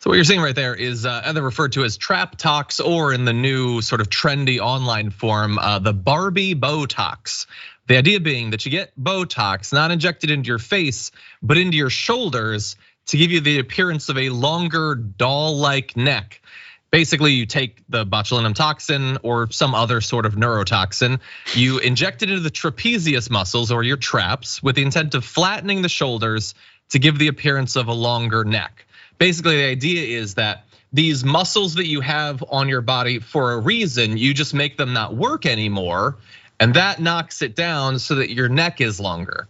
So what you're seeing right there is either referred to as trap tox, or in the new sort of trendy online form, the Barbie Botox. The idea being that you get Botox not injected into your face, but into your shoulders to give you the appearance of a longer doll-like neck. Basically, you take the botulinum toxin or some other sort of neurotoxin, you inject it into the trapezius muscles or your traps with the intent of flattening the shoulders to give the appearance of a longer neck. Basically, the idea is that these muscles that you have on your body, for a reason, you just make them not work anymore, and that knocks it down so that your neck is longer.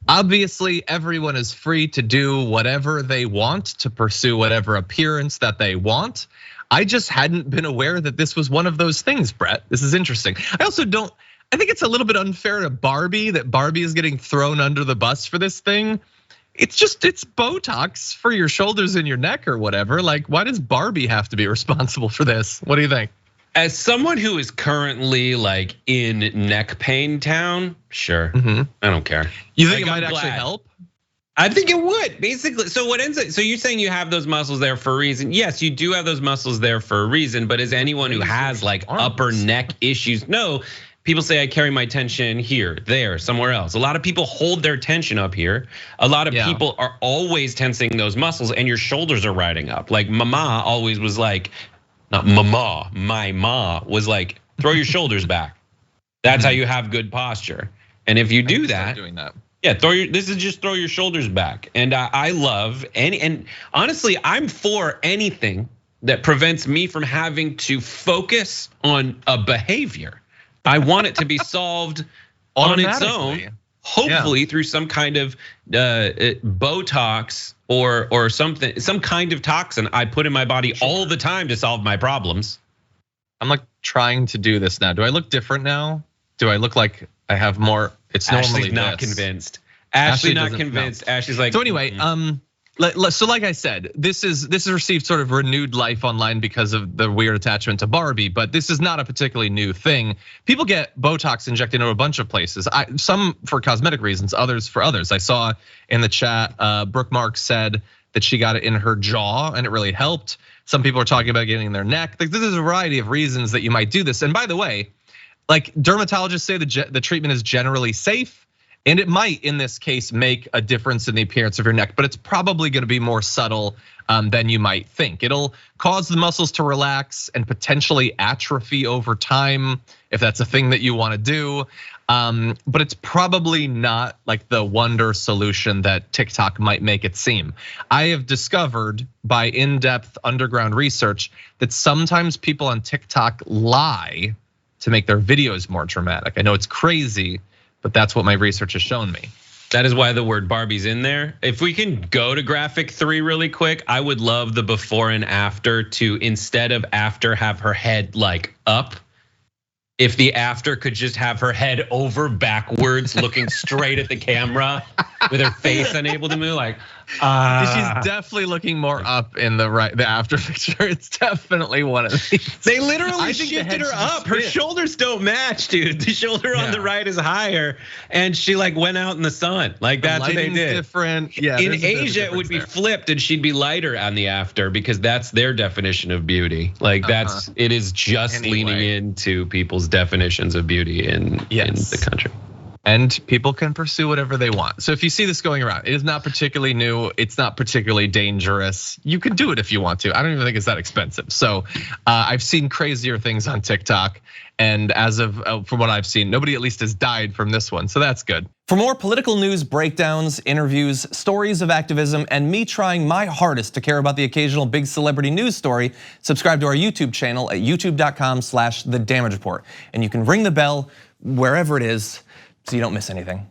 Obviously, everyone is free to do whatever they want, to pursue whatever appearance that they want. I just hadn't been aware that this was one of those things, Brett. This is interesting. I think it's a little bit unfair to Barbie that Barbie is getting thrown under the bus for this thing. It's Botox for your shoulders and your neck or whatever. Like, why does Barbie have to be responsible for this? What do you think? As someone who is currently like in neck pain town, sure, I don't care. You think it might actually help? I think it would, basically. So what ends it? So you're saying you have those muscles there for a reason? Yes, you do have those muscles there for a reason. But as anyone who has like upper neck issues, no. People say I carry my tension here, there, somewhere else. A lot of people hold their tension up here. A lot of people are always tensing those muscles, and your shoulders are riding up. Like Mama always was like, not Mama, my ma was like, throw your shoulders back. That's how you have good posture. And if you do that, yeah, this is just throw your shoulders back. And I love and honestly, I'm for anything that prevents me from having to focus on a behavior. I want it to be solved on its own, hopefully through some kind of Botox or something, some kind of toxin I put in my body all the time to solve my problems. I'm like trying to do this now. Do I look different now? Do I look like I have more? It's normally Ashley's not convinced. Ashley not convinced. Ashley's like. So anyway, so like I said, this is received sort of renewed life online because of the weird attachment to Barbie, but this is not a particularly new thing. People get Botox injected into a bunch of places. Some for cosmetic reasons, others for others. I saw in the chat, Brooke Marks said that she got it in her jaw and it really helped. Some people are talking about getting in their neck. Like, there's a variety of reasons that you might do this. And by the way, like dermatologists say the treatment is generally safe. And it might, in this case, make a difference in the appearance of your neck, but it's probably gonna be more subtle than you might think. It'll cause the muscles to relax and potentially atrophy over time, if that's a thing that you wanna do. But it's probably not like the wonder solution that TikTok might make it seem. I have discovered by in-depth underground research that sometimes people on TikTok lie to make their videos more dramatic. I know it's crazy, but that's what my research has shown me. That is why the word Barbie's in there. If we can go to graphic 3 really quick, I would love the before and after to, instead of after, have her head like up. If the after could just have her head over backwards, looking straight at the camera with her face unable to move, like. She's definitely looking more up in the after picture. It's definitely one of these. They literally shifted her up. Her shoulders don't match, dude. The shoulder on the right is higher, and she like went out in the sun. Like that's what they did. Different. Yeah. In Asia, it would be flipped, and she'd be lilighter on the after because that's their definition of beauty. Like it is just leaning into people's definitions of beauty in the country. And people can pursue whatever they want. So if you see this going around, it is not particularly new. It's not particularly dangerous. You can do it if you want to. I don't even think it's that expensive. So I've seen crazier things on TikTok. And as of, from what I've seen, nobody at least has died from this one. So that's good. For more political news, breakdowns, interviews, stories of activism, and me trying my hardest to care about the occasional big celebrity news story, subscribe to our YouTube channel at youtube.com/thedamagereport. And you can ring the bell wherever it is, so you don't miss anything.